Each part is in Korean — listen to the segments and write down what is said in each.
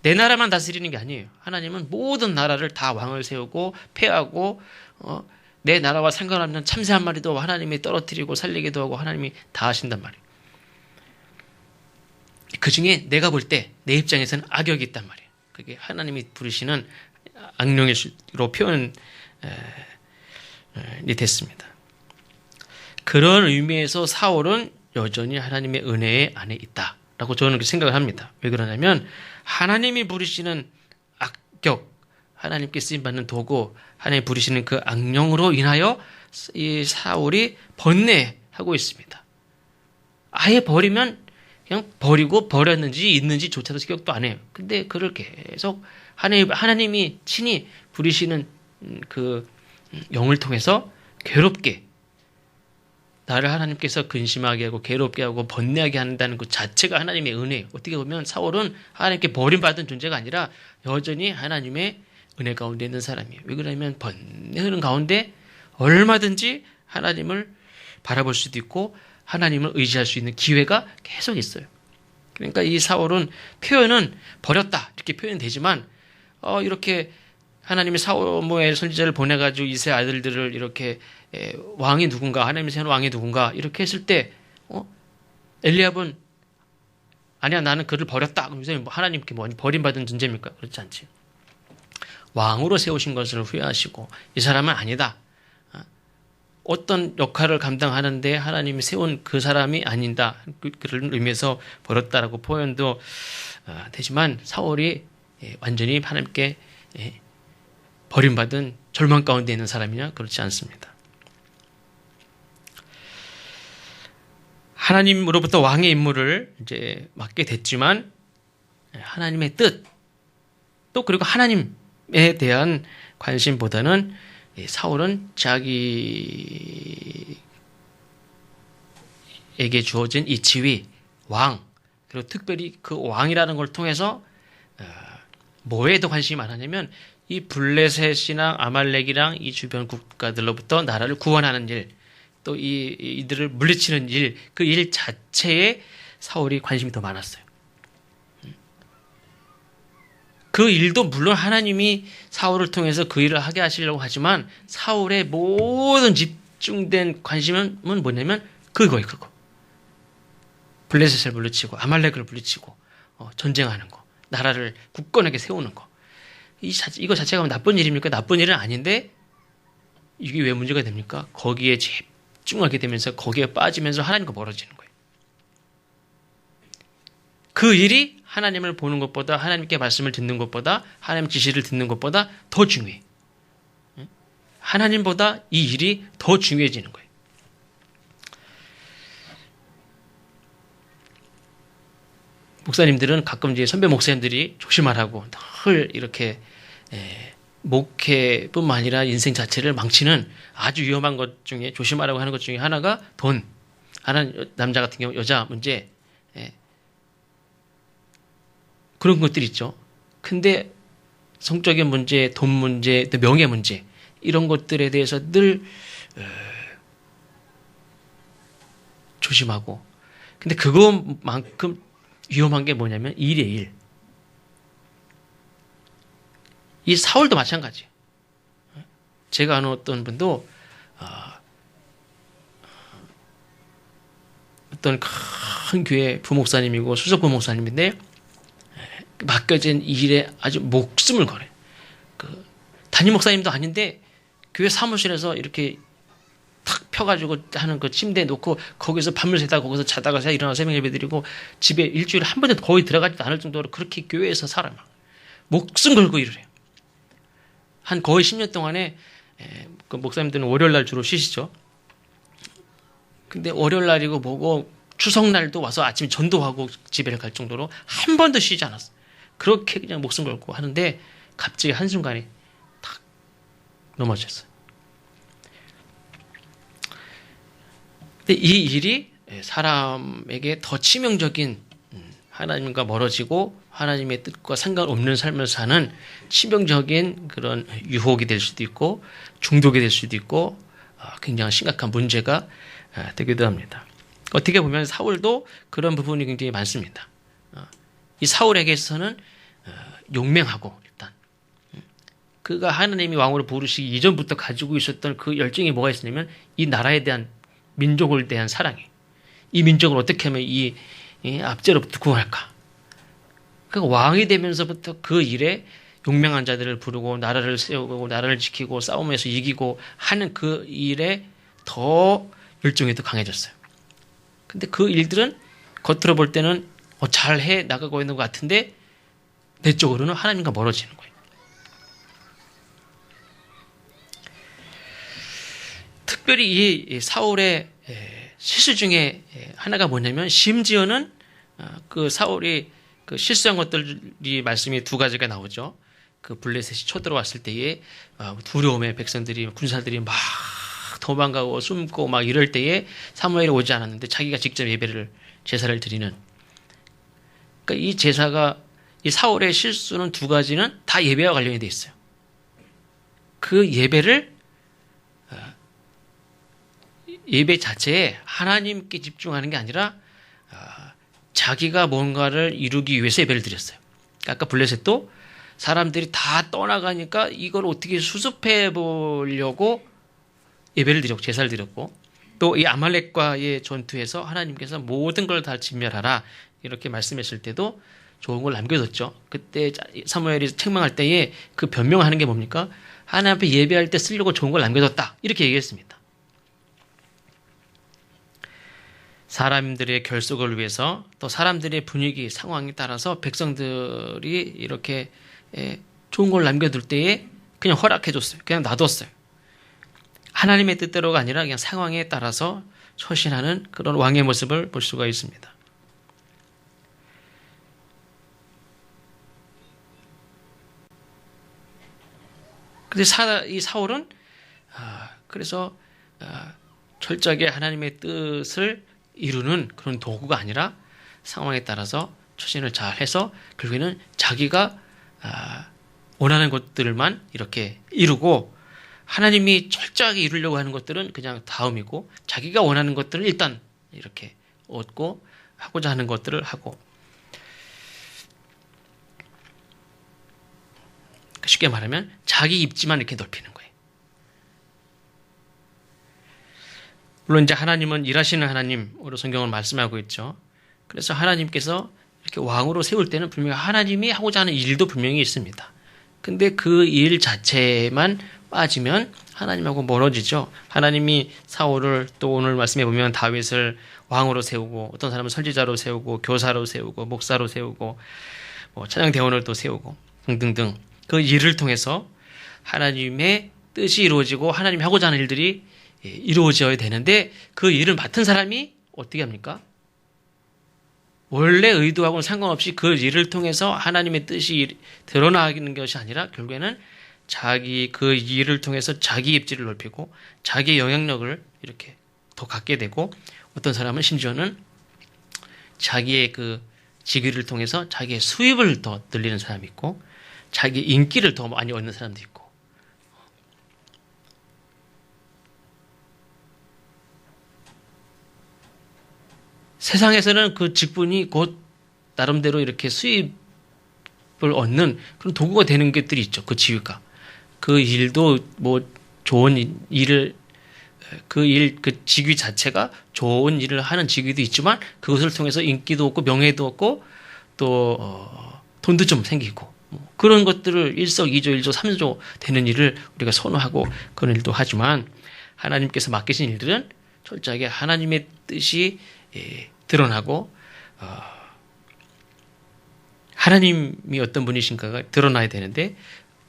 내 나라만 다스리는 게 아니에요. 하나님은 모든 나라를 다 왕을 세우고 패하고 내 나라와 상관없는 참새 한 마리도 하나님이 떨어뜨리고 살리기도 하고 하나님이 다 하신단 말이에요. 그 중에 내가 볼 때 내 입장에서는 악역이 있단 말이에요. 그게 하나님이 부르시는 악령으로 표현이 됐습니다. 그런 의미에서 사울은 여전히 하나님의 은혜 안에 있다라고 저는 그렇게 생각을 합니다. 왜 그러냐면 하나님이 부르시는 악격, 하나님께 쓰임받는 도구, 하나님이 부르시는 그 악령으로 인하여 이 사울이 번뇌하고 있습니다. 아예 버리면 그냥 버리고 버렸는지 있는지조차도 기억도 안 해요. 근데 그를 계속 하나님이 친히 부리시는 그 영을 통해서 괴롭게 나를 하나님께서 근심하게 하고 괴롭게 하고 번뇌하게 한다는 그 자체가 하나님의 은혜예요. 어떻게 보면 사울은 하나님께 버림받은 존재가 아니라 여전히 하나님의 은혜 가운데 있는 사람이에요. 왜 그러냐면 번뇌하는 가운데 얼마든지 하나님을 바라볼 수도 있고 하나님을 의지할 수 있는 기회가 계속 있어요. 그러니까 이 사울은 표현은 버렸다 이렇게 표현이 되지만 이렇게 하나님이 사무엘 선지자를 보내가지고 이스라엘 아들들을 이렇게 왕이 누군가 하나님이 세운 왕이 누군가 이렇게 했을 때 엘리압은 아니야 나는 그를 버렸다. 그러면서 하나님께 뭐 버림받은 존재입니까? 그렇지 않지. 왕으로 세우신 것을 후회하시고 이 사람은 아니다. 어떤 역할을 감당하는데 하나님이 세운 그 사람이 아니다. 그런 의미에서 버렸다라고 표현도 되지만 사울이 완전히 하나님께 버림받은 절망 가운데 있는 사람이냐? 그렇지 않습니다. 하나님으로부터 왕의 임무를 이제 맡게 됐지만 하나님의 뜻, 또 그리고 하나님에 대한 관심보다는 사울은 자기에게 주어진 이 지위, 왕, 그리고 특별히 그 왕이라는 걸 통해서 뭐에 더 관심이 많았냐면 이 블레셋이나 아말렉이랑 이 주변 국가들로부터 나라를 구원하는 일, 또 이들을 물리치는 일, 그 일 자체에 사울이 관심이 더 많았어요. 그 일도 물론 하나님이 사울을 통해서 그 일을 하게 하시려고 하지만 사울의 모든 집중된 관심은 뭐냐면 그거예요, 그거. 블레셋을 물리치고 아말렉을 물리치고 전쟁하는 거, 나라를 굳건하게 세우는 거. 이거 자체가 나쁜 일입니까? 나쁜 일은 아닌데 이게 왜 문제가 됩니까? 거기에 집중하게 되면서 거기에 빠지면서 하나님과 멀어지는 거예요. 그 일이 하나님을 보는 것보다 하나님께 말씀을 듣는 것보다 하나님 지시를 듣는 것보다 더 중요해. 하나님보다 이 일이 더 중요해지는 거예요. 목사님들은 가끔 이제 선배 목사님들이 조심하라고 늘 이렇게 목회뿐만 아니라 인생 자체를 망치는 아주 위험한 것 중에 조심하라고 하는 것 중에 하나가 돈. 하나는 남자 같은 경우 여자 문제 그런 것들이 있죠. 근데 성적인 문제, 돈 문제, 또 명예 문제 이런 것들에 대해서 늘 조심하고 근데 그것만큼 위험한 게 뭐냐면 일이에요, 일. 이 사울도 마찬가지예요. 제가 아는 어떤 분도 어떤 큰 교회 부목사님이고 수석 부목사님인데 맡겨진 일에 아주 목숨을 걸어요. 담임 목사님도 아닌데 교회 사무실에서 이렇게 탁 펴가지고 하는 그 침대에 놓고 거기서 밤을 새다가 거기서 자다가 일어나서 새벽 예배 드리고 집에 일주일에 한 번도 거의 들어가지도 않을 정도로 그렇게 교회에서 살아요. 목숨 걸고 일을 해요. 한 거의 10년 동안에 그 목사님들은 월요일날 주로 쉬시죠. 근데 월요일날이고 뭐고 추석날도 와서 아침에 전도하고 집에 갈 정도로 한 번도 쉬지 않았어요. 그렇게 그냥 목숨 걸고 하는데 갑자기 한순간에 탁 넘어졌어요. 근데 이 일이 사람에게 더 치명적인 하나님과 멀어지고 하나님의 뜻과 상관없는 삶을 사는 치명적인 그런 유혹이 될 수도 있고 중독이 될 수도 있고 굉장히 심각한 문제가 되기도 합니다. 어떻게 보면 사울도 그런 부분이 굉장히 많습니다. 이 사울에게서는 용맹하고 일단 그가 하나님이 왕으로 부르시기 이전부터 가지고 있었던 그 열정이 뭐가 있었냐면 이 나라에 대한 민족을 대한 사랑이 이 민족을 어떻게 하면 이 압제로부터 구원할까. 그러니까 왕이 되면서부터 그 일에 용맹한 자들을 부르고 나라를 세우고 나라를 지키고 싸움에서 이기고 하는 그 일에 더 열정이 더 강해졌어요. 근데 그 일들은 겉으로 볼 때는 잘해 나가고 있는 것 같은데 내적으로는 하나님과 멀어지는 거예요. 특별히 이 사울의 실수 중에 하나가 뭐냐면 심지어는 그 사울이 그 실수한 것들이 말씀이 두 가지가 나오죠. 그 블레셋이 쳐들어왔을 때에 두려움에 백성들이 군사들이 막 도망가고 숨고 막 이럴 때에 사무엘이 오지 않았는데 자기가 직접 제사를 드리는. 그러니까 이 제사가 이 사울의 실수는 두 가지는 다 예배와 관련이 돼 있어요. 그 예배를 예배 자체에 하나님께 집중하는 게 아니라 자기가 뭔가를 이루기 위해서 예배를 드렸어요. 아까 블레셋도 사람들이 다 떠나가니까 이걸 어떻게 수습해 보려고 예배를 드렸고 제사를 드렸고 또 이 아말렉과의 전투에서 하나님께서 모든 걸 다 진멸하라 이렇게 말씀했을 때도 좋은 걸 남겨뒀죠. 그때 사무엘이 책망할 때에 그 변명하는 게 뭡니까? 하나님 앞에 예배할 때 쓰려고 좋은 걸 남겨뒀다 이렇게 얘기했습니다. 사람들의 결속을 위해서 또 사람들의 분위기, 상황에 따라서 백성들이 이렇게 좋은 걸 남겨둘 때에 그냥 허락해줬어요. 그냥 놔뒀어요. 하나님의 뜻대로가 아니라 그냥 상황에 따라서 처신하는 그런 왕의 모습을 볼 수가 있습니다. 근데 이 사울은 그래서 철저하게 하나님의 뜻을 이루는 그런 도구가 아니라 상황에 따라서 처신을 잘 해서 결국에는 자기가 원하는 것들만 이렇게 이루고 하나님이 철저하게 이루려고 하는 것들은 그냥 다음이고 자기가 원하는 것들을 일단 이렇게 얻고 하고자 하는 것들을 하고 쉽게 말하면 자기 입지만 이렇게 넓히는 거예요. 물론 이제 하나님은 일하시는 하나님으로 성경은 말씀하고 있죠. 그래서 하나님께서 이렇게 왕으로 세울 때는 분명히 하나님이 하고자 하는 일도 분명히 있습니다. 근데 그 일 자체만 빠지면 하나님하고 멀어지죠. 하나님이 사울을 또 오늘 말씀해 보면 다윗을 왕으로 세우고 어떤 사람은 선지자로 세우고 교사로 세우고 목사로 세우고 찬양대원을 또 세우고 등등등 그 일을 통해서 하나님의 뜻이 이루어지고 하나님이 하고자 하는 일들이 이루어져야 되는데 그 일을 맡은 사람이 어떻게 합니까? 원래 의도하고는 상관없이 그 일을 통해서 하나님의 뜻이 드러나는 것이 아니라 결국에는 자기 그 일을 통해서 자기 입지를 넓히고 자기의 영향력을 이렇게 더 갖게 되고 어떤 사람은 심지어는 자기의 그 직위를 통해서 자기의 수입을 더 늘리는 사람이 있고 자기 인기를 더 많이 얻는 사람도 있고 세상에서는 그 직분이 곧 나름대로 이렇게 수입을 얻는 그런 도구가 되는 것들이 있죠. 그 지위가. 그 일도 좋은 일을, 그 직위 자체가 좋은 일을 하는 직위도 있지만 그것을 통해서 인기도 얻고 명예도 얻고 또, 돈도 좀 생기고 그런 것들을 일석이조, 일조, 삼조 되는 일을 우리가 선호하고 그런 일도 하지만 하나님께서 맡기신 일들은 철저하게 하나님의 뜻이 드러나고 하나님이 어떤 분이신가가 드러나야 되는데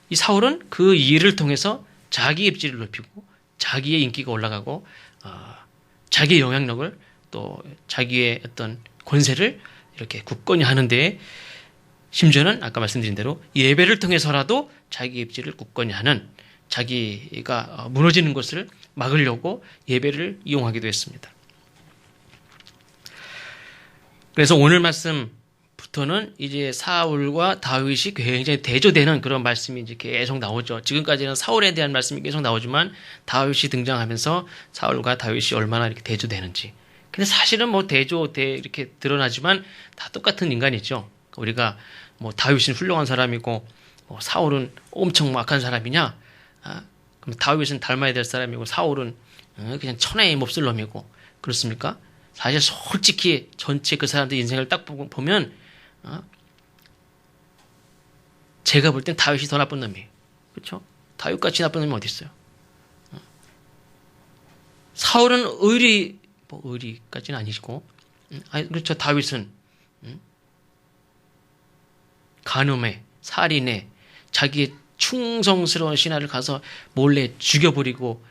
이 사울은 그 일을 통해서 자기 입지를 높이고 자기의 인기가 올라가고 자기의 영향력을 또 자기의 어떤 권세를 이렇게 굳건히 하는데 심지어는 아까 말씀드린 대로 예배를 통해서라도 자기 입지를 굳건히 하는 자기가 무너지는 것을 막으려고 예배를 이용하기도 했습니다. 그래서 오늘 말씀부터는 이제 사울과 다윗이 굉장히 대조되는 그런 말씀이 이제 계속 나오죠. 지금까지는 사울에 대한 말씀이 계속 나오지만 다윗이 등장하면서 사울과 다윗이 얼마나 이렇게 대조되는지. 근데 사실은 이렇게 드러나지만 다 똑같은 인간이죠. 우리가 뭐 다윗은 훌륭한 사람이고 뭐 사울은 엄청 악한 사람이냐? 그럼 다윗은 닮아야 될 사람이고 사울은 그냥 천하의 몹쓸 놈이고 그렇습니까? 사실 솔직히 전체 그 사람들 인생을 딱 보면 제가 볼 땐 다윗이 더 나쁜 놈이에요. 그렇죠? 다윗같이 나쁜 놈이 어디 있어요? 사울은 의리까지는 아니시고, 그렇죠. 다윗은 간음에, 살인에, 자기의 충성스러운 신하를 가서 몰래 죽여버리고,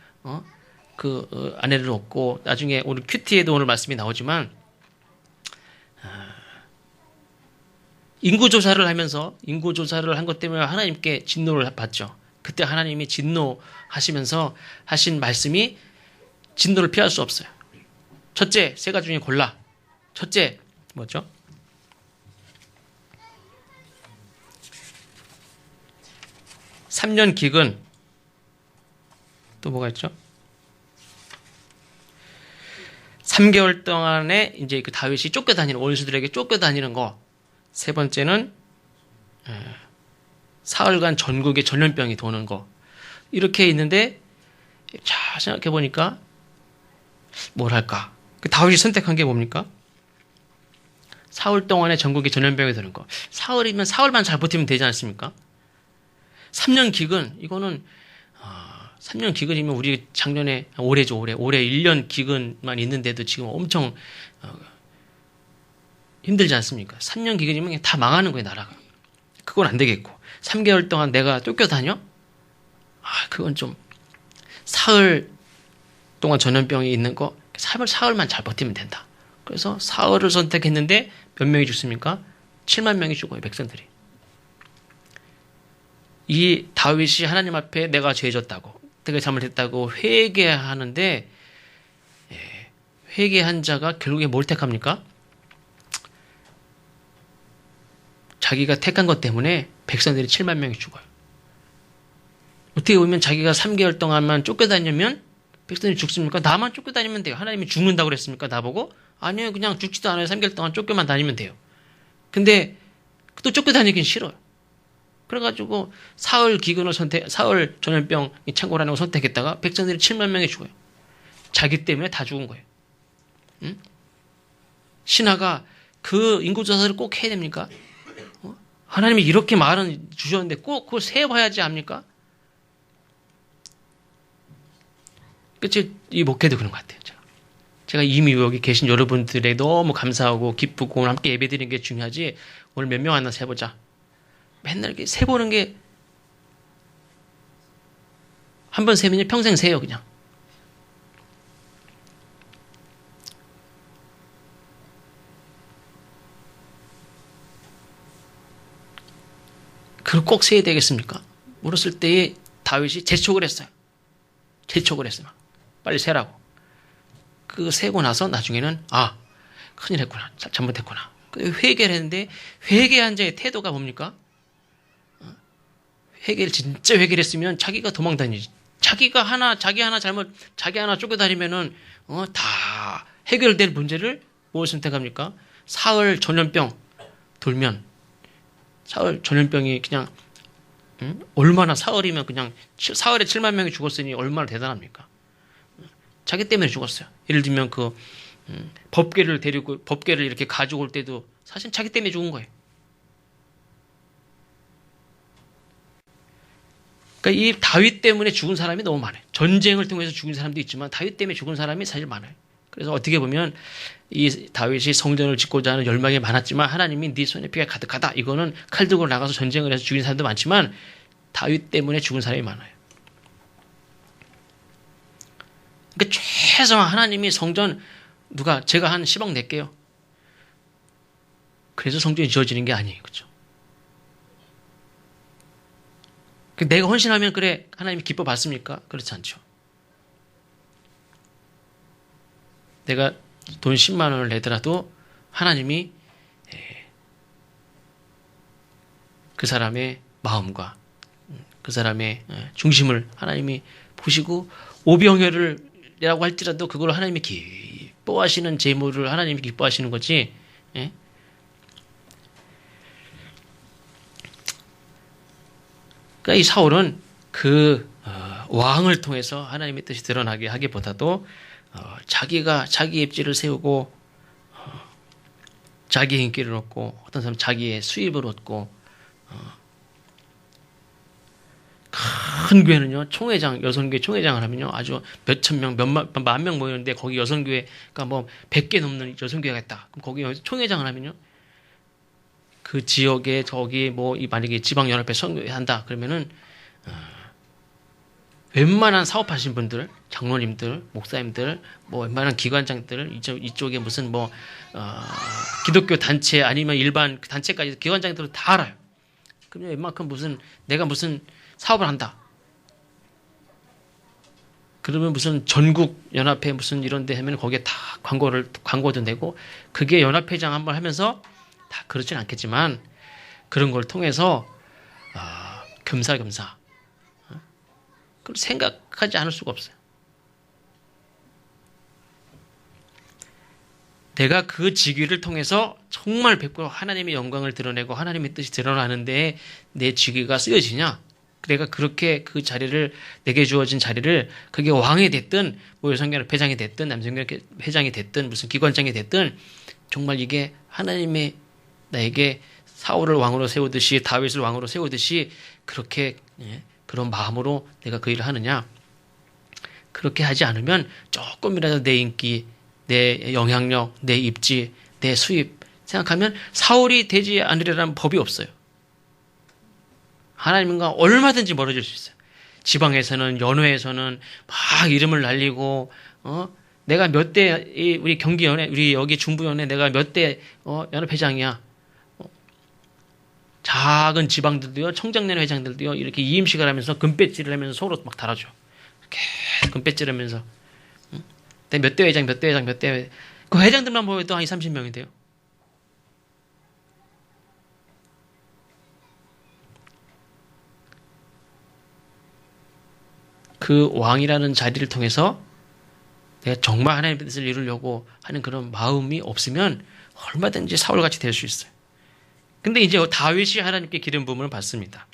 아내를 얻고, 나중에 오늘 큐티에도 오늘 말씀이 나오지만, 인구조사를 한 것 때문에 하나님께 진노를 받죠. 그때 하나님이 진노하시면서 하신 말씀이 진노를 피할 수 없어요. 첫째, 세 가지 중에 골라. 첫째, 뭐죠? 삼 년 기근. 또 뭐가 있죠? 3개월 동안에 이제 그 다윗이 쫓겨다니는, 원수들에게 쫓겨다니는 거. 세 번째는 사흘간 전국에 전염병이 도는 거. 이렇게 있는데, 자, 생각해 보니까 뭘 할까? 그 다윗이 선택한 게 뭡니까? 사흘 동안에 전국에 전염병이 도는 거. 사흘이면 사흘만 잘 버티면 되지 않습니까? 3년 기근, 이거는 3년 기근이면 우리 작년에 올해죠, 올해 1년 기근만 있는데도 지금 엄청 힘들지 않습니까? 3년 기근이면 그냥 다 망하는 거예요, 나라가. 그건 안 되겠고. 3개월 동안 내가 쫓겨다녀? 그건 좀 사흘 동안 전염병이 있는 거 사흘만 잘 버티면 된다. 그래서 사흘을 선택했는데 몇 명이 죽습니까? 7만 명이 죽어요, 백성들이. 이 다윗이 하나님 앞에 내가 죄졌다고, 내가 잘못했다고 회개하는데 회개한 자가 결국에 뭘 택합니까? 자기가 택한 것 때문에 백성들이 7만 명이 죽어요. 어떻게 보면 자기가 3개월 동안만 쫓겨다니면 백성들이 죽습니까? 나만 쫓겨다니면 돼요. 하나님이 죽는다고 그랬습니까? 나보고? 아니요, 그냥 죽지도 않아요. 3개월 동안 쫓겨만 다니면 돼요. 근데 또 쫓겨다니긴 싫어요. 그래가지고 사흘 전염병이 창궐하는 걸 선택했다가 백성들이 7만 명이 죽어요. 자기 때문에 다 죽은 거예요. 응? 신하가 그 인구조사를 꼭 해야 됩니까? 하나님이 이렇게 말은 주셨는데 꼭 그걸 세봐야지 합니까? 그치? 이 목회도 그런 것 같아요. 제가 이미 여기 계신 여러분들에 너무 감사하고 기쁘고 오늘 함께 예배드리는 게 중요하지. 오늘 몇 명 하나 세보자. 맨날 이렇게 세보는 게 한 번 세면 평생 세요, 그냥. 그걸 꼭 세야 되겠습니까? 물었을 때에 다윗이 재촉을 했어요. 빨리 세라고. 그 세고 나서 나중에는 큰일 했구나. 잘못했구나. 회개를 했는데 회개한 자의 태도가 뭡니까? 진짜 회개를 했으면 자기가 도망다니지. 자기 하나 쫓겨다니면은 다 해결될 문제를 뭘 선택합니까? 사흘 전염병 돌면 사흘 전염병이 그냥 얼마나 사흘이면 그냥 사흘에 7만 명이 죽었으니 얼마나 대단합니까? 자기 때문에 죽었어요. 예를 들면 법궤를 이렇게 가지고 올 때도 사실 자기 때문에 죽은 거예요. 그러니까 이 다윗 때문에 죽은 사람이 너무 많아요. 전쟁을 통해서 죽은 사람도 있지만 다윗 때문에 죽은 사람이 사실 많아요. 그래서 어떻게 보면 이 다윗이 성전을 짓고자 하는 열망이 많았지만 하나님이 네 손에 피가 가득하다. 이거는 칼 들고 나가서 전쟁을 해서 죽인 사람도 많지만 다윗 때문에 죽은 사람이 많아요. 그러니까 최소한 하나님이 성전 제가 한 10억 낼게요. 그래서 성전이 지어지는 게 아니에요. 그렇죠? 내가 헌신하면 그래 하나님이 기뻐 받습니까? 그렇지 않죠. 내가 돈 10만 원을 내더라도 하나님이 그 사람의 마음과 그 사람의 중심을 하나님이 보시고 오병이어를이라고 할지라도 그걸 하나님이 기뻐하시는 제물을 하나님이 기뻐하시는 거지. 예? 그러니까 이 사울은 그 왕을 통해서 하나님의 뜻이 드러나게 하기보다도 자기가 자기 입지를 세우고 자기 인기를 얻고 어떤 사람은 자기의 수입을 얻고 큰 교회는요 총회장 여성교회 총회장을 하면요 아주 몇천 명 만 명 모이는데 거기 여성교회가 뭐 100개 넘는 여성교회가 있다. 그럼 거기 총회장을 하면요 그 지역에 저기 뭐 만약에 지방연합회 선거한다 그러면은 웬만한 사업하신 분들, 장로님들, 목사님들, 뭐 웬만한 기관장들 이쪽에 무슨 뭐 기독교 단체 아니면 일반 단체까지 기관장들은 다 알아요. 그러면 웬만큼 내가 무슨 사업을 한다. 그러면 무슨 전국 연합회 무슨 이런 데 하면 거기에 다 광고도 내고 그게 연합회장 한번 하면서 다 그렇진 않겠지만 그런 걸 통해서 겸사겸사 그걸 생각하지 않을 수가 없어요. 내가 그 직위를 통해서 정말 100% 하나님의 영광을 드러내고 하나님의 뜻이 드러나는데 내 직위가 쓰여지냐? 내가 그렇게 그 자리를 내게 주어진 자리를 그게 왕이 됐든 뭐 여성교회 회장이 됐든 남성교회 회장이 됐든 무슨 기관장이 됐든 정말 이게 하나님의 나에게 사울을 왕으로 세우듯이 다윗을 왕으로 세우듯이 그렇게 그런 마음으로 내가 그 일을 하느냐? 그렇게 하지 않으면 조금이라도 내 인기, 내 영향력, 내 입지, 내 수입 생각하면 사울이 되지 않으리라는 법이 없어요. 하나님과 얼마든지 멀어질 수 있어요. 지방에서는 연회에서는 막 이름을 날리고 내가 몇 대 우리 경기연회 우리 여기 중부연회 내가 몇 대 연합회장이야. 작은 지방들도요, 청장년 회장들도요, 이렇게 이임식을 하면서 금배지를 하면서 서로 막 달아줘. 이렇게 금배지를 하면서. 내 몇 대 회장, 몇 대 회장, 몇 대 회장. 그 회장들만 보여도 한 20, 30명이 돼요. 그 왕이라는 자리를 통해서 내가 정말 하나님의 뜻을 이루려고 하는 그런 마음이 없으면 얼마든지 사울같이 될 수 있어요. 근데 이제 다윗이 하나님께 기름 부음을 받습니다.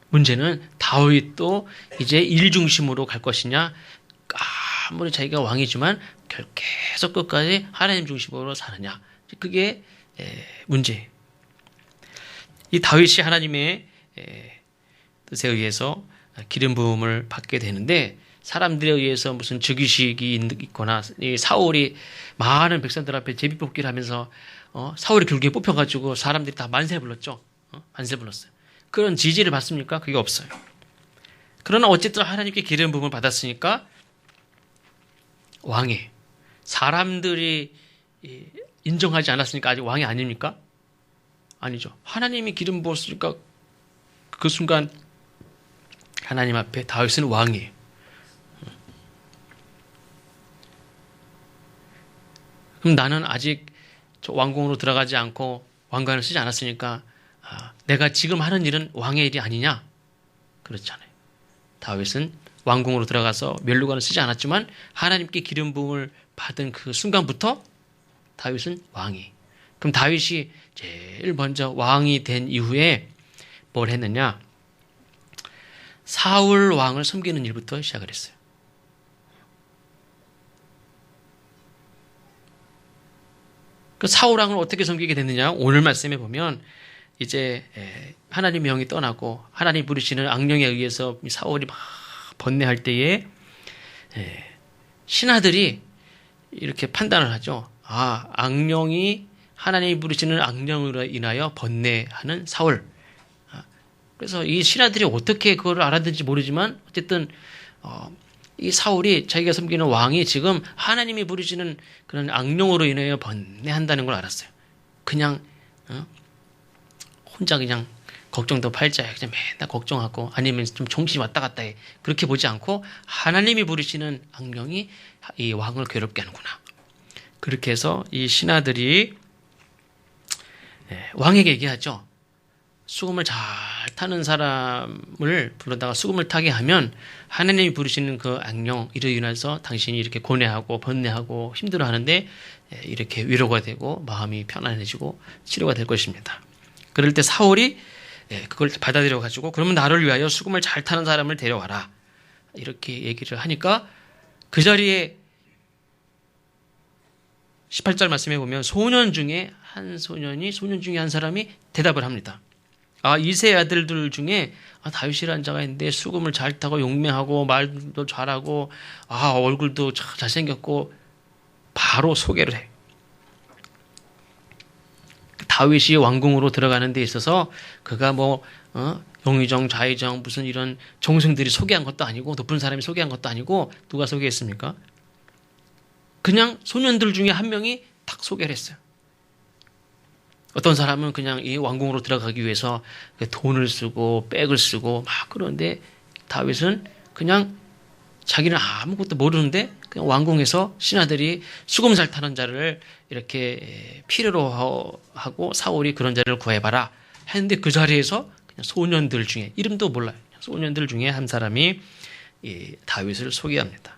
문제는 다윗도 이제 일 중심으로 갈 것이냐, 아무리 자기가 왕이지만 계속 끝까지 하나님 중심으로 사느냐. 그게 문제예요. 이 다윗이 하나님의 뜻에 의해서 기름 부음을 받게 되는데 사람들에 의해서 무슨 즉위식이 있거나 이 사울이 많은 백성들 앞에 제비뽑기를 하면서 사울이 결국에 뽑혀가지고 사람들이 다 만세 불렀죠. 만세 불렀어요. 그런 지지를 받습니까? 그게 없어요. 그러나 어쨌든 하나님께 기름 부음을 받았으니까 왕이 사람들이 인정하지 않았으니까 아직 왕이 아닙니까? 아니죠. 하나님이 기름 부었으니까 그 순간 하나님 앞에 다윗은 왕이에요. 그럼 나는 아직 왕궁으로 들어가지 않고 왕관을 쓰지 않았으니까 내가 지금 하는 일은 왕의 일이 아니냐? 그렇잖아요. 다윗은 왕궁으로 들어가서 면류관을 쓰지 않았지만 하나님께 기름 부음을 받은 그 순간부터 다윗은 왕이. 그럼 다윗이 제일 먼저 왕이 된 이후에 뭘 했느냐? 사울 왕을 섬기는 일부터 시작을 했어요. 그 사울 왕을 어떻게 섬기게 됐느냐? 오늘 말씀에 보면 이제 하나님의 영이 떠나고 하나님 부르시는 악령에 의해서 사울이 막 번뇌할 때에 신하들이 이렇게 판단을 하죠. 악령이 하나님이 부르시는 악령으로 인하여 번뇌하는 사울. 그래서 이 신하들이 어떻게 그걸 알았는지 모르지만 어쨌든 이 사울이 자기가 섬기는 왕이 지금 하나님이 부르시는 그런 악령으로 인하여 번뇌한다는 걸 알았어요. 그냥 혼자 그냥 걱정도 팔자에 그냥 맨날 걱정하고 아니면 좀 정신이 왔다 갔다 해. 그렇게 보지 않고 하나님이 부르시는 악령이 이 왕을 괴롭게 하는구나. 그렇게 해서 이 신하들이 왕에게 얘기하죠. 수금을 잘 타는 사람을 불러다가 수금을 타게 하면 하나님이 부르시는 그 악령 이로 인해서 당신이 이렇게 고뇌하고 번뇌하고 힘들어하는데 이렇게 위로가 되고 마음이 편안해지고 치료가 될 것입니다. 그럴 때 사울이 그걸 받아들여 가지고 그러면 나를 위하여 수금을 잘 타는 사람을 데려와라 이렇게 얘기를 하니까 그 자리에 18절 말씀해 보면 소년 중에 한 사람이 대답을 합니다. 이세 아들들 중에 다윗이라는 자가 있는데 수금을 잘 타고 용맹하고 말도 잘하고 얼굴도 잘생겼고 바로 소개를 해. 다윗이 왕궁으로 들어가는 데 있어서 그가 영의정 좌의정 무슨 이런 정승들이 소개한 것도 아니고 높은 사람이 소개한 것도 아니고 누가 소개했습니까? 그냥 소년들 중에 한 명이 딱 소개를 했어요. 어떤 사람은 그냥 이 왕궁으로 들어가기 위해서 돈을 쓰고 백을 쓰고 막 그러는데 다윗은 그냥 자기는 아무것도 모르는데 그냥 왕궁에서 신하들이 수금살 타는 자를 이렇게 필요로 하고 사울이 그런 자를 구해봐라 했는데 그 자리에서 그냥 소년들 중에 이름도 몰라요. 소년들 중에 한 사람이 이 다윗을 소개합니다.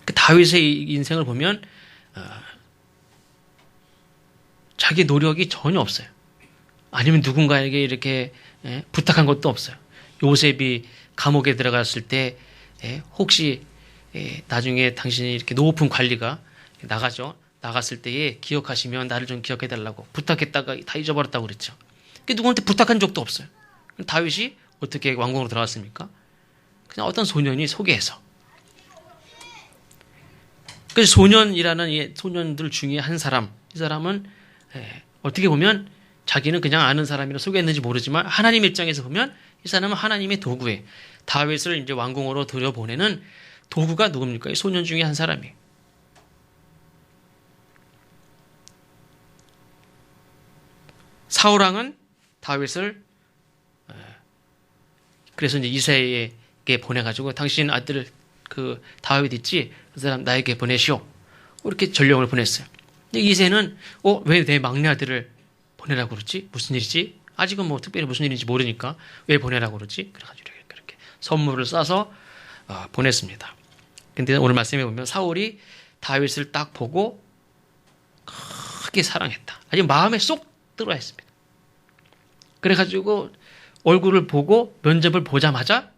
그 다윗의 인생을 보면 자기 노력이 전혀 없어요. 아니면 누군가에게 이렇게 부탁한 것도 없어요. 요셉이 감옥에 들어갔을 때 혹시 나중에 당신이 이렇게 높은 관리가 나가죠. 나갔을 때에 기억하시면 나를 좀 기억해달라고 부탁했다가 다 잊어버렸다고 그랬죠. 누구한테 부탁한 적도 없어요. 다윗이 어떻게 왕궁으로 들어갔습니까? 그냥 어떤 소년이 소개해서. 그래서 소년이라는 소년들 중에 한 사람, 이 사람은 어떻게 보면 자기는 그냥 아는 사람이라 소개했는지 모르지만 하나님 입장에서 보면 이 사람은 하나님의 도구에 다윗을 이제 왕궁으로 들여보내는 도구가 누굽니까? 이 소년 중에 한 사람이에요. 사울왕은 다윗을 그래서 이제 이새에게 보내가지고 당신 아들 그 다윗 있지? 그 사람 나에게 보내시오. 이렇게 전령을 보냈어요. 근데 이새는 왜 내 막내 아들을 보내라고 그러지? 무슨 일이지? 아직은 뭐 특별히 무슨 일인지 모르니까 왜 보내라고 그러지? 그래가지고 이렇게 선물을 싸서 보냈습니다. 근데 오늘 말씀해 보면 사울이 다윗을 딱 보고 크게 사랑했다. 아주 마음에 쏙 들어와 있습니다. 그래가지고 얼굴을 보고 면접을 보자마자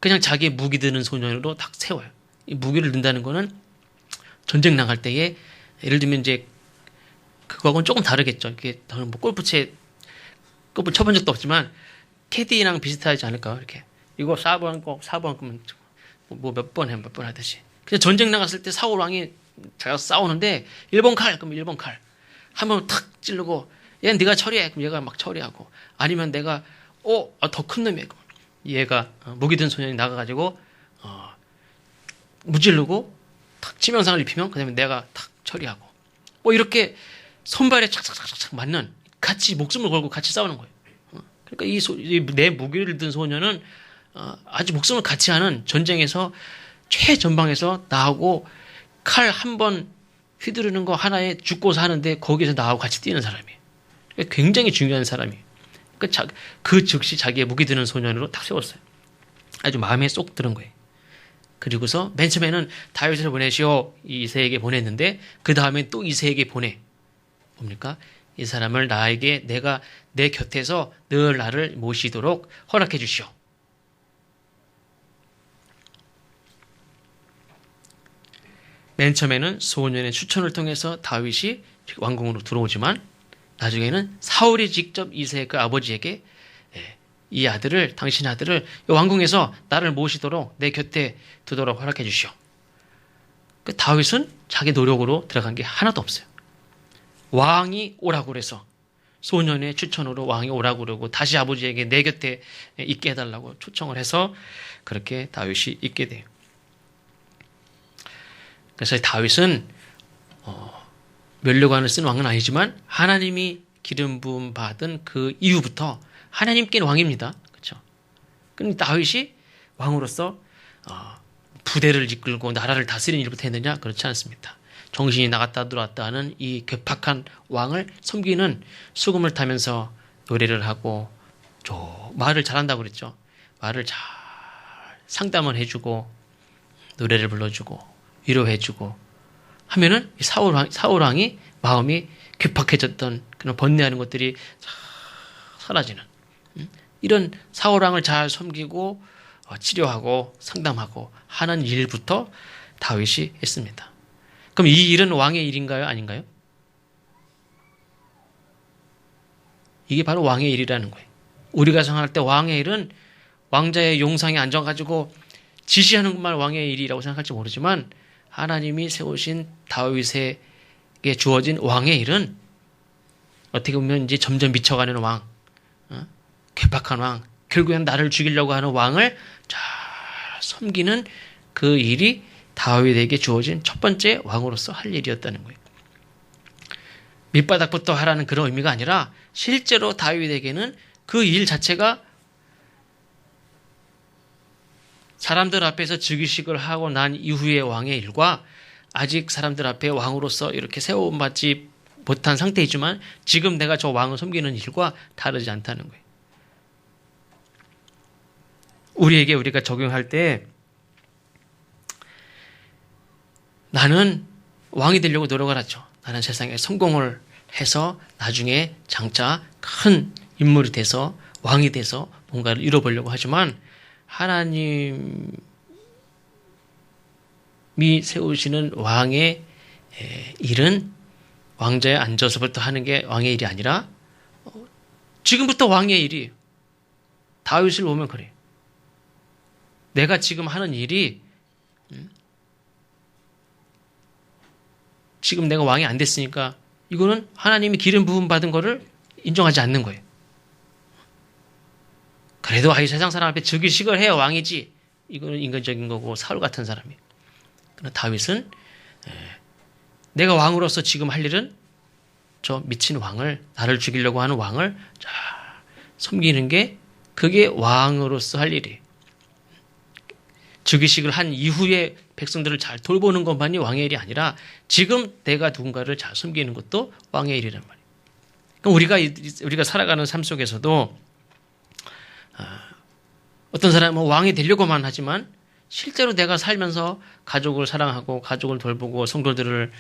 그냥 자기의 무기 드는 소년으로 딱 세워요. 이 무기를 든다는 거는 전쟁 나갈 때에 예를 들면 이제 그거하고는 조금 다르겠죠. 이게 뭐 골프채 골프 쳐본 적도 없지만 캐디랑 비슷하지 않을까 이렇게 이거 4번 거면 뭐 몇 번 하듯이. 그냥 전쟁 나갔을 때 사울 왕이 제가 싸우는데 1번 칼 그럼 1번 칼 한번 탁 찌르고 얘는 네가 처리해 그럼 얘가 막 처리하고 아니면 내가 더 큰 놈이야 얘가 무기 든 소년이 나가가지고 무질르고 탁 치명상을 입히면 그다음에 내가 탁 처리하고 이렇게 손발에 착착착착 맞는 같이 목숨을 걸고 같이 싸우는 거예요. 그러니까 내 무기를 든 소년은 아주 목숨을 같이 하는 전쟁에서 최전방에서 나하고 칼 한 번 휘두르는 거 하나에 죽고 사는데 거기서 나하고 같이 뛰는 사람이에요. 그러니까 굉장히 중요한 사람이에요. 그 즉시 자기의 무기 드는 소년으로 딱 세웠어요. 아주 마음에 쏙 들은 거예요. 그리고서 맨 처음에는 다윗을 보내시오 이새에게 보냈는데 그 다음에 또 이새에게 보내. 뭡니까? 이 사람을 내가 내 곁에서 늘 나를 모시도록 허락해 주시오. 맨 처음에는 소년의 추천을 통해서 다윗이 왕궁으로 들어오지만 나중에는 사울이 직접 이새의 그 아버지에게 이 아들을 당신 아들을 왕궁에서 나를 모시도록 내 곁에 두도록 허락해 주시오. 그 다윗은 자기 노력으로 들어간 게 하나도 없어요. 왕이 오라고 그래서 소년의 추천으로 왕이 오라고 그러고 다시 아버지에게 내 곁에 있게 해달라고 초청을 해서 그렇게 다윗이 있게 돼요. 그래서 다윗은 면류관을 쓴 왕은 아니지만 하나님이 기름 부음 받은 그 이후부터 하나님께는 왕입니다. 그렇죠? 그런데 다윗이 왕으로서 부대를 이끌고 나라를 다스리는 일부터 했느냐? 그렇지 않습니다. 정신이 나갔다 들어왔다 하는 이 괴팍한 왕을 섬기는 수금을 타면서 노래를 하고 말을 잘한다고 그랬죠. 말을 잘 상담을 해주고 노래를 불러주고 위로해주고 하면은 사울 왕이 마음이 괴팍해졌던 그런 번뇌하는 것들이 사라지는 이런 사울 왕을 잘 섬기고 치료하고 상담하고 하는 일부터 다윗이 했습니다. 그럼 이 일은 왕의 일인가요? 아닌가요? 이게 바로 왕의 일이라는 거예요. 우리가 생각할 때 왕의 일은 왕자의 용상에 앉아가지고 지시하는 것만 왕의 일이라고 생각할지 모르지만 하나님이 세우신 다윗에게 주어진 왕의 일은 어떻게 보면 이제 점점 미쳐가는 왕, 괴팍한 왕, 결국엔 나를 죽이려고 하는 왕을 잘 섬기는 그 일이 다윗에게 주어진 첫 번째 왕으로서 할 일이었다는 거예요. 밑바닥부터 하라는 그런 의미가 아니라 실제로 다윗에게는 그 일 자체가 사람들 앞에서 즉위식을 하고 난 이후의 왕의 일과 아직 사람들 앞에 왕으로서 이렇게 세움받지 못한 상태이지만 지금 내가 저 왕을 섬기는 일과 다르지 않다는 거예요. 우리가 적용할 때 나는 왕이 되려고 노력을 하죠. 나는 세상에 성공을 해서 나중에 장차 큰 인물이 돼서 왕이 돼서 뭔가를 이뤄보려고 하지만 하나님이 세우시는 왕의 일은 왕자에 앉아서부터 하는 게 왕의 일이 아니라 지금부터 왕의 일이에요. 다윗을 보면 그래요. 내가 지금 하는 일이 지금 내가 왕이 안 됐으니까 이거는 하나님이 기름 부음 받은 거를 인정하지 않는 거예요. 그래도 세상 사람 앞에 즉위식을 해야 왕이지. 이거는 인간적인 거고 사울 같은 사람이에요. 그러나 다윗은 내가 왕으로서 지금 할 일은 저 미친 왕을 나를 죽이려고 하는 왕을 잘 섬기는 게 그게 왕으로서 할 일이에요. 즉위식을 한 이후에 백성들을 잘 돌보는 것만이 왕의 일이 아니라 지금 내가 누군가를 잘 섬기는 것도 왕의 일이란 말이에요. 그럼 우리가 살아가는 삶 속에서도 어떤 사람은 왕이 되려고만 하지만 실제로 내가 살면서 가족을 사랑하고 가족을 돌보고 성도들을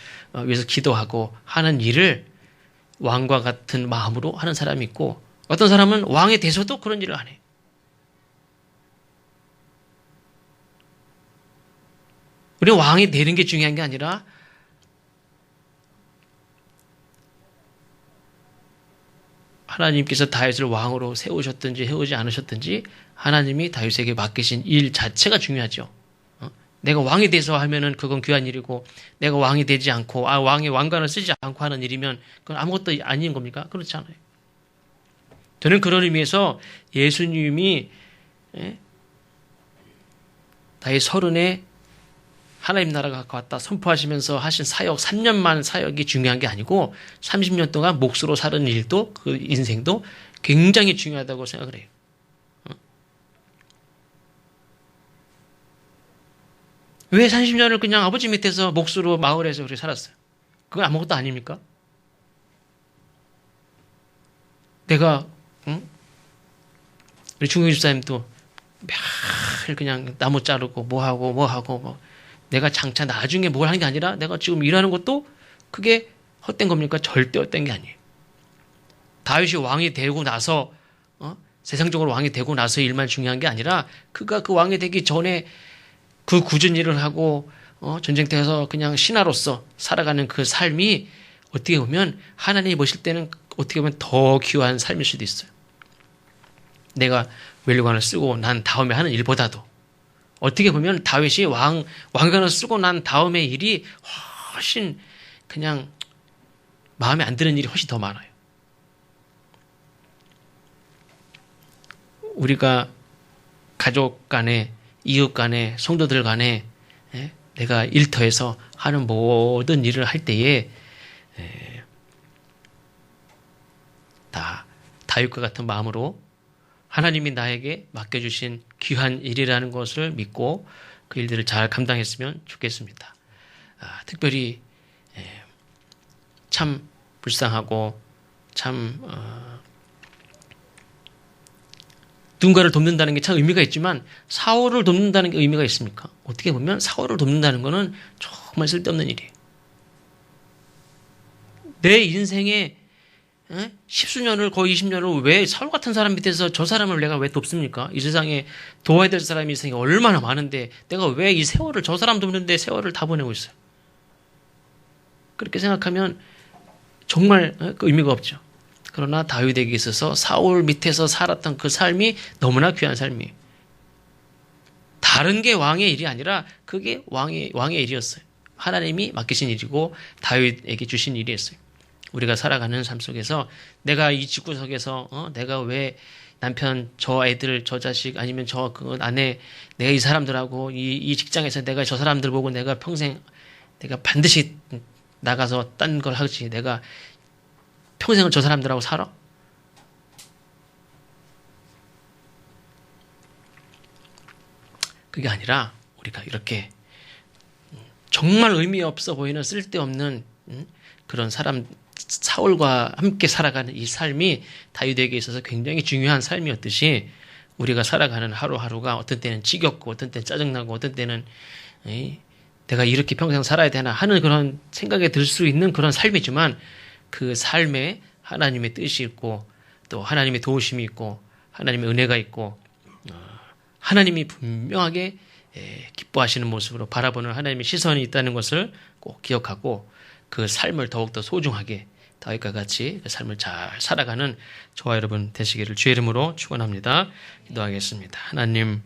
위해서 기도하고 하는 일을 왕과 같은 마음으로 하는 사람이 있고 어떤 사람은 왕이 돼서도 그런 일을 안 해요. 우리는 왕이 되는 게 중요한 게 아니라 하나님께서 다윗을 왕으로 세우셨든지 세우지 않으셨든지 하나님이 다윗에게 맡기신 일 자체가 중요하죠. 내가 왕이 돼서 하면은 그건 귀한 일이고 내가 왕이 되지 않고 왕의 왕관을 쓰지 않고 하는 일이면 그건 아무것도 아닌 겁니까? 그렇지 않아요. 저는 그런 의미에서 예수님이 나의 서른에 하나님 나라가 가까웠다 선포하시면서 하신 사역 3년만 사역이 중요한 게 아니고 30년 동안 몫으로 사는 일도 그 인생도 굉장히 중요하다고 생각을 해요. 왜 30년을 그냥 아버지 밑에서 몫으로 마을에서 그렇게 살았어요? 그건 아무것도 아닙니까? 내가 우리 중국 집사님도 매일 그냥 나무 자르고 뭐하고 내가 장차 나중에 뭘 하는 게 아니라 내가 지금 일하는 것도 그게 헛된 겁니까? 절대 헛된 게 아니에요. 다윗이 왕이 되고 나서 세상적으로 왕이 되고 나서 일만 중요한 게 아니라 그가 그 왕이 되기 전에 그 굳은 일을 하고 전쟁터에서 그냥 신하로서 살아가는 그 삶이 어떻게 보면 하나님이 보실 때는 어떻게 보면 더 귀한 삶일 수도 있어요. 내가 멸관을 쓰고 난 다음에 하는 일보다도 어떻게 보면 다윗이 왕관을 쓰고 난 다음의 일이 훨씬 그냥 마음에 안 드는 일이 훨씬 더 많아요. 우리가 가족 간에 이웃 간에 성도들 간에 내가 일터에서 하는 모든 일을 할 때에 다 다윗과 같은 마음으로 하나님이 나에게 맡겨주신 귀한 일이라는 것을 믿고 그 일들을 잘 감당했으면 좋겠습니다. 특별히 참 불쌍하고 참 누군가를 돕는다는 게 참 의미가 있지만 사울을 돕는다는 게 의미가 있습니까? 어떻게 보면 사울을 돕는다는 것은 정말 쓸데없는 일이에요. 내 인생에 십수년을 거의 20년을 왜 사울 같은 사람 밑에서 저 사람을 내가 왜 돕습니까? 이 세상에 도와야 될 사람이 이 세상에 얼마나 많은데 내가 왜 이 세월을 저 사람 돕는데 세월을 다 보내고 있어요. 그렇게 생각하면 정말 의미가 없죠. 그러나 다윗에게 있어서 사울 밑에서 살았던 그 삶이 너무나 귀한 삶이에요. 다른 게 왕의 일이 아니라 그게 왕의 일이었어요. 하나님이 맡기신 일이고 다윗에게 주신 일이었어요. 우리가 살아가는 삶 속에서 내가 이 집구석에서 내가 왜 남편, 저 애들, 저 자식 아니면 저 그 아내 내가 이 사람들하고 이 직장에서 내가 저 사람들 보고 내가 평생 내가 반드시 나가서 딴 걸 하지 내가 평생을 저 사람들하고 살아? 그게 아니라 우리가 이렇게 정말 의미 없어 보이는 쓸데없는 그런 사람 사울과 함께 살아가는 이 삶이 다윗에게 있어서 굉장히 중요한 삶이었듯이 우리가 살아가는 하루하루가 어떤 때는 지겹고 어떤 때는 짜증나고 어떤 때는 내가 이렇게 평생 살아야 되나 하는 그런 생각이 들 수 있는 그런 삶이지만 그 삶에 하나님의 뜻이 있고 또 하나님의 도우심이 있고 하나님의 은혜가 있고 하나님이 분명하게 기뻐하시는 모습으로 바라보는 하나님의 시선이 있다는 것을 꼭 기억하고 그 삶을 더욱더 소중하게 다윗과 같이 그 삶을 잘 살아가는 저와 여러분 되시기를 주의 이름으로 축원합니다. 기도하겠습니다. 하나님